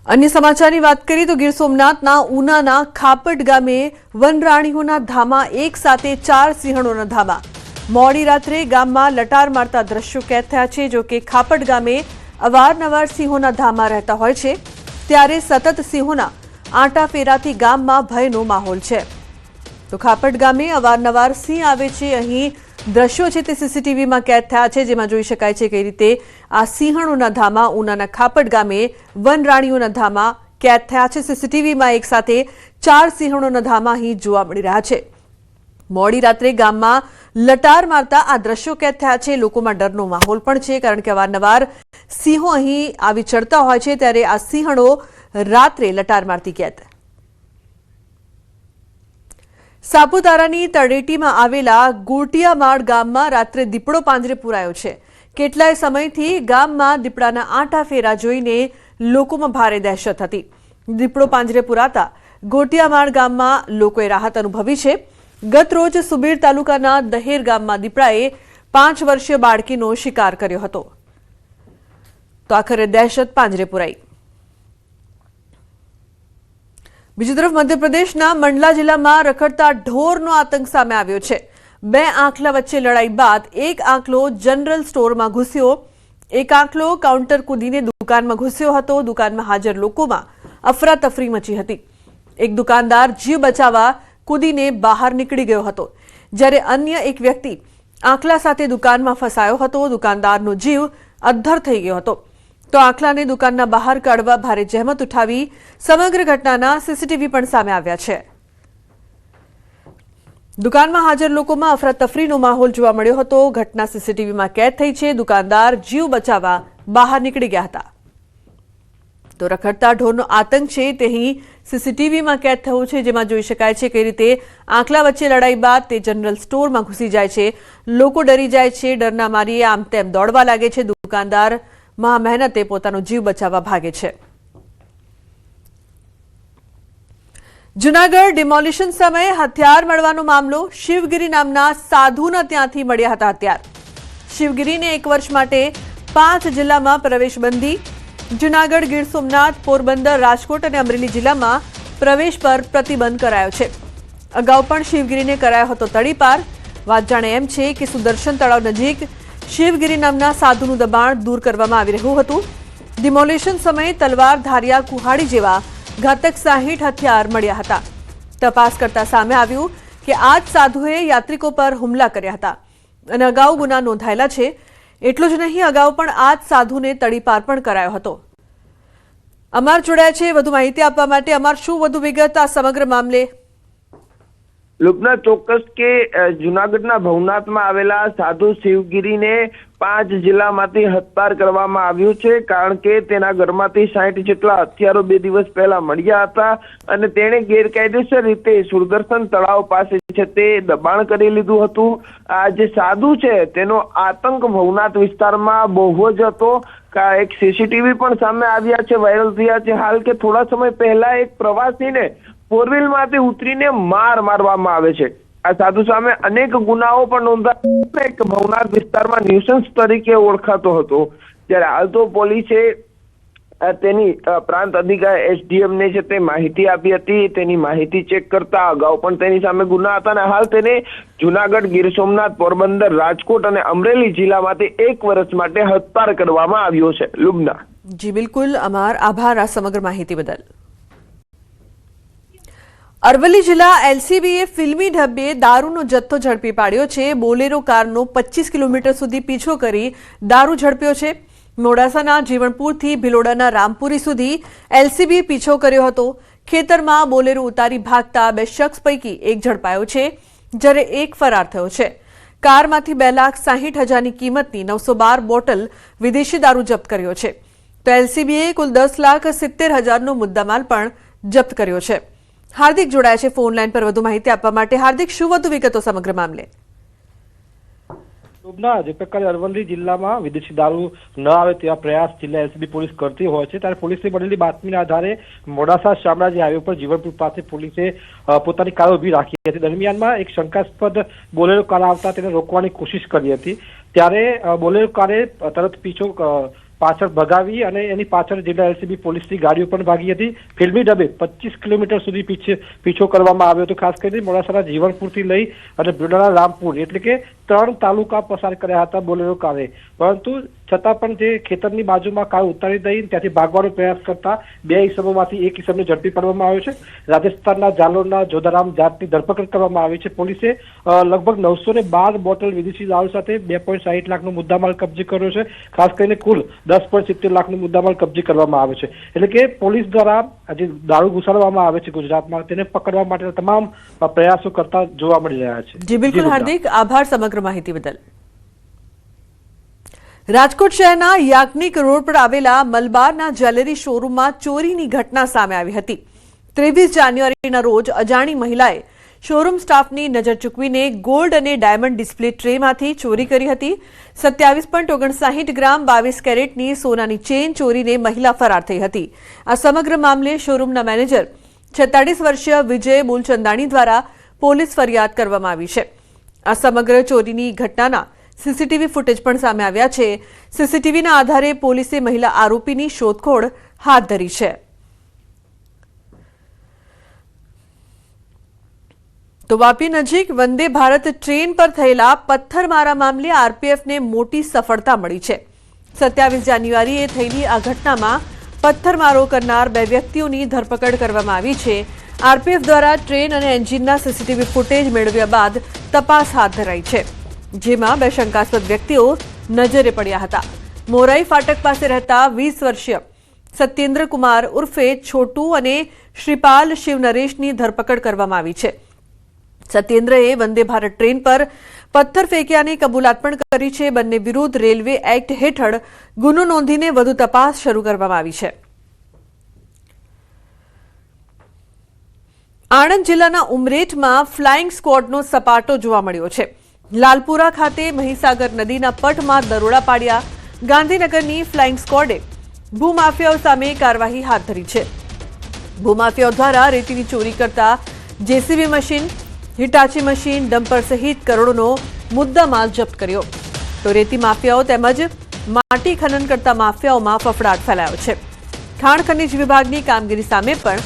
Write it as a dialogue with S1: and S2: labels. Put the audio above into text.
S1: अन्य समाचाરની વાત કરીએ તો ગીર સોમનાથના ઉનાના ખાપટ ગામે વનરાણીઓના ધામા એક સાથે 4 સિંહણોના ધામા મોડી રાત્રે ગામમાં લટાર મારતા દ્રશ્યો કેદ થયા છે। જો કે ખાપટ ગામે અવારનવાર સિંહોના ધામા રહેતા હોય છે, ત્યારે સતત સિંહોના આંટા ફેરાથી ગામમાં ભયનો માહોલ છે। તો ખાપટ ગામે અવારનવાર સિંહ આવે છે। અહીં દ્રશ્યો છે તે સીસીટીવીમાં કેદ થયા છે, જેમાં જોઈ શકાય છે કઈ રીતે આ સિંહણોના ધામા ઉનાના ખાપટ ગામે વનરાણીઓના ધામા કેદ થયા છે। સીસીટીવીમાં એક સાથે 4 સિંહણોના ધામા અહીં જોવા મળી રહ્યા છે। મોડી રાત્રે ગામમાં લટાર મારતા આ દ્રશ્યો કેદ થયા છે। લોકોમાં ડરનો માહોલ પણ છે, કારણ કે અવારનવાર સિંહો અહીં આવી ચડતા હોય છે, ત્યારે આ સિંહણો રાત્રે લટાર મારતી કેદ। સાપુતારાની તળેટીમાં આવેલા ગોટિયામાળ ગામમાં રાત્રે દીપડો પાંજરે પુરાયો છે। કેટલાય સમયથી ગામમાં દીપડાના આંટા ફેરા જોઈને લોકોમાં ભારે દહેશત હતી। દીપડો પાંજરે પુરાતા ગોટિયામાળ ગામમાં લોકોએ રાહત અનુભવી છે। ગત રોજ સુબીર તાલુકાના દહેર ગામમાં દીપડાએ 5 વર્ષીય બાળકીનો શિકાર કર્યો હતો, તો આખરે દહેશત પાંજરે પુરાઈ। બીજી તરફ મધ્યપ્રદેશના મંડલા જિલ્લામાં રખડતા ઢોરનો આતંક સામે આવ્યો છે। 2 આંખલા વચ્ચે લડાઈ બાદ એક આંખલો જનરલ સ્ટોરમાં ઘૂસ્યો। એક આંખલો કાઉન્ટર કૂદીને દુકાનમાં ઘૂસ્યો હતો। દુકાનમાં હાજર લોકોમાં અફરાતફરી મચી હતી। એક દુકાનદાર જીવ બચાવવા કૂદીને બહાર નીકળી ગયો હતો, જ્યારે અન્ય એક વ્યક્તિ આંખલા સાથે દુકાનમાં ફસાયો હતો। દુકાનદારનો જીવ અદ્ધર થઈ ગયો હતો, તો આંખલાને દુકાનના બહાર કાઢવા ભારે જહેમત ઉઠાવી સમગ્ર ઘટનાના સીસીટીવી પણ સામે આવ્યા છે। દુકાનમાં હાજર લોકોમાં અફરાતફરીનો માહોલ જોવા મળ્યો હતો। ઘટના સીસીટીવીમાં કેદ થઈ છે। દુકાનદાર જીવ બચાવવા બહાર નીકળી ગયા હતા। તો રખડતા ઢોરનો આતંક છે તે અહીં સીસીટીવીમાં કેદ થયો છે, જેમાં જોઈ શકાય છે કઈ રીતે આંખલા વચ્ચે લડાઈ બાદ તે જનરલ સ્ટોરમાં ઘૂસી જાય છે। લોકો ડરી જાય છે, ડરના મારીએ આમ તેમ દોડવા લાગે છે। દુકાનદાર મહા મહેનતે પોતાનો જીવ બચાવવા ભાગે છે। જૂનાગઢ ડિમોલિશન સમયે હથિયાર મળવાનો મામલો। શિવગીરી નામના સાધુના ત્યાંથી મળ્યા હતા હથિયાર। શિવગીરીને 1 વર્ષ માટે 5 જિલ્લામાં પ્રવેશબંધી। જૂનાગઢ, ગીર સોમનાથ, પોરબંદર, રાજકોટ અને અમરેલી જિલ્લામાં પ્રવેશ પર પ્રતિબંધ કરાયો છે। અગાઉ પણ શિવગીરીને કરાયો હતો તડીપાર। વાત જાણે એમ છે કે સુદર્શન તળાવ નજીક શિવગીરી નામના સાધુનું દબાણ दूर કરવામાં આવી રહ્યું હતું। ડિમોલિશન સમયે તલવાર, ધારિયા, કુહાડી જેવા ઘાતક 60 હથિયાર મળ્યા હતા। તપાસ કરતા સામે આવ્યું કે આ જ સાધુએ યાત્રિકો પર હુમલા કર્યા હતા અને અગાઉ ગુના નોંધાયેલા છે। એટલું જ નહીં, અગાઉ પણ આ જ સાધુને તડીપાર પણ કરાયો હતો। અમર જોડાયા છે વધુ માહિતી આપવા માટે। અમર, શું વધુ વિગત આ સમગ્ર મામલે?
S2: લુબના, ચોક્કસ કે જૂનાગઢના ભવનાથમાં આવેલા સાધુ શિવગીરીને 5 જિલ્લામાંથી હથપાર કરવામાં આવ્યું છે, કારણ કે તેના ઘરમાંથી 60 જેટલા હથિયારો 2 દિવસ પહેલા મળ્યા હતા અને તેણે ગેરકાયદેસર રીતે સુદર્શન તળાવ પાસે છે તે દબાણ કરી લીધું હતું। આ જે સાધુ છે તેનો આતંક ભવનાથ વિસ્તારમાં બહુ જ હતો। એક સીસીટીવી પણ સામે આવ્યા છે, વાયરલ થયા છે હાલ, કે થોડા સમય પહેલા એક પ્રવાસીને ફોરવ્હીલમાંથી ઉતરીને મારવામાં આવે છે। આ સાધુ સામે અનેક ગુનાઓ પણ નોંધાયા। ભવનાથ વિસ્તારમાં ન્યુસન્સ તરીકે ઓળખાતો હતો, જ્યારે હાલ તો પોલીસે તેની પ્રાંત અધિકારી એસડીએમ ને છે તે માહિતી આપી હતી। તેની માહિતી ચેક કરતા અગાઉ પણ તેની સામે ગુના હતા અને હાલ તેને જૂનાગઢ, ગીર સોમનાથ, પોરબંદર, રાજકોટ અને અમરેલી જિલ્લામાંથી 1 વર્ષ માટે હથપાર કરવામાં આવ્યો છે। લુબના
S1: જી બિલકુલ, અમાર આભાર આ સમગ્ર માહિતી બદલ। અરવલ્લી જિલ્લા એલસીબીએ ફિલ્મી ઢબે દારૂનો જથ્થો ઝડપી પાડ્યો છે। બોલેરો કારનો 25 કિલોમીટર સુધી પીછો કરી દારૂ ઝડપ્યો છે। મોડાસાના જીવણપુરથી ભિલોડાના રામપુરી સુધી એલસીબીએ પીછો કર્યો હતો। ખેતરમાં બોલેરો ઉતારી ભાગતા 2 શખ્સ પૈકી એક ઝડપાયો છે, જ્યારે એક ફરાર થયો છે। કારમાંથી 2,60,000ની કિંમતની 912 બોટલ વિદેશી દારૂ જપ્ત કર્યો છે। તો એલસીબીએ કુલ 10,70,000નો મુદ્દામાલ પણ જપ્ત કર્યો છે। હાર્દિક જોડાયા છે ફોન લાઈન પર વધુ માહિતી આપવા માટે। હાર્દિક, શું વધુ વિગતો સમગ્ર મામલે?
S3: જે પ્રકારે અરવલ્લી જિલ્લામાં વિદેશી દારૂ ન આવે તેવા પ્રયાસ જિલ્લા એલસીબી પોલીસ કરતી હોય છે, ત્યારે પોલીસને મળેલી બાતમીના આધારે મોડાસા શામળાજી હાઈવે પર જીવનપુર પાસે પોલીસે પોતાની કાર ઉભી રાખી હતી। દરમિયાનમાં એક શંકાસ્પદ બોલેરો કાર આવતા તેને રોકવાની કોશિશ કરી હતી, ત્યારે બોલેરો કારે તરત પીછો પાછળ ભગાવી અને એની પાછળ જિલ્લા એલસીબી પોલીસની ગાડીઓ પણ ભાગી હતી. ફિલ્મી ડબે 25 કિલોમીટર સુધી પીછો કરવામાં આવ્યો હતો. ખાસ કરીને મોડાસાના જીવનપુરથી લઈ અને બ્રહ્મણા રામપુર એટલે કે 3 તાલુકા પસાર કર્યા હતા બોલેરો કારે. પરંતુ છતાં પણ જે ખેતરની બાજુમાં કાર ઉતારી દઈ ત્યાંથી ભાગવાનો પ્રયાસ કરતા 2 ઇસમોમાંથી એક ઇસમને ઝડપી પાડવામાં આવ્યો છે. રાજસ્થાનના જાલોરના જોધારામ જાટની ધરપકડ કરવામાં આવી છે. પોલીસે લગભગ 912 બોટલ વિદેશી દારૂ સાથે 2.60 લાખનો મુદ્દામાલ કબજે કર્યો છે. ખાસ કરીને કુલ 10.70 લાખનો મુદ્દામાલ કબજે કરવામાં આવ્યો છે. એટલે કે પોલીસ દ્વારા જે દારૂ ઘુસાડવામાં આવે છે ગુજરાતમાં તેને પકડવા માટે તમામ પ્રયાસો કરતા જોવા મળી રહ્યા છે.
S1: જી બિલકુલ હાર્દિક, આભાર સમગ્ર માહિતી બદલ. રાજકોટ શહેરના યાજ્ઞિક રોડ પર આવેલા મલબારના જ્વેલરી શોરૂમમાં ચોરીની ઘટના સામે આવી હતી. 23 જાન્યુઆરીના રોજ અજાણી મહિલાએ શોરૂમ સ્ટાફની નજર ચૂકવીને ગોલ્ડ અને ડાયમંડ ડિસ્પ્લે ટ્રેમાંથી ચોરી કરી હતી. 27.59 ગ્રામ 22 કેરેટની સોનાની ચેન ચોરીને મહિલા ફરાર થઈ હતી. આ સમગ્ર મામલે શોરૂમના મેનેજર 46 વર્ષીય વિજય મૂલચંદાણી દ્વારા પોલીસ ફરિયાદ કરવામાં આવી છે. આ સમગ્ર ચોરીની ઘટનાના સીસીટીવી ફૂટેજ પણ સામે આવ્યા છે. સીસીટીવીના આધારે પોલીસે મહિલા આરોપીની શોધખોળ હાથ ધરી છે. તો વાપી નજીક વંદે ભારત ટ્રેન પર થયેલા પથ્થરમારા મામલે આરપીએફને મોટી સફળતા મળી છે. 27 જાન્યુઆરીએ થયેલી આ ઘટનામાં પથ્થરમારો કરનાર 2 વ્યક્તિઓની ધરપકડ કરવામાં આવી છે. આરપીએફ દ્વારા ટ્રેન અને એન્જિનના સીસીટીવી ફૂટેજ મેળવ્યા બાદ તપાસ હાથ ધરાઈ છે, જેમાં 2 શંકાસ્પદ વ્યક્તિઓ નજરે પડ્યા હતા. મોરાઈ ફાટક પાસે રહેતા 20 વર્ષીય સત્યેન્દ્ર કુમાર ઉર્ફે છોટુ અને શ્રીપાલ શિવ નરેશની ધરપકડ કરવામાં આવી છે. સત્યેન્દ્રએ વંદે ભારત ટ્રેન પર પથ્થર ફેંક્યાની કબૂલાત પણ કરી છે. બંને વિરુદ્ધ રેલવે એક્ટ હેઠળ ગુનો નોંધીને વધુ તપાસ શરૂ કરવામાં આવી છે. આણંદ જિલ્લાના ઉમરેઠમાં ફ્લાઇંગ સ્ક્વોડનો સપાટો જોવા મળ્યો છે. લાલપુરા ખાતે મહીસાગર નદીના પટમાં દરોડા પાડ્યા. ગાંધીનગરની ફ્લાઇંગ સ્ક્વોડે ભૂમાફિયાઓ સામે કાર્યવાહી હાથ ધરી છે. ભૂમાફિયાઓ દ્વારા રેતીની ચોરી કરતા JCB machine, Hitachi machine, dumper સહિત કરોડોનો મુદ્દામાલ જપ્ત કર્યો. તો રેતી માફિયાઓ તેમજ માટી ખનન કરતા માફિયાઓમાં ફફડાટ ફેલાયો છે. ખાણ ખનીજ વિભાગની કામગીરી સામે પણ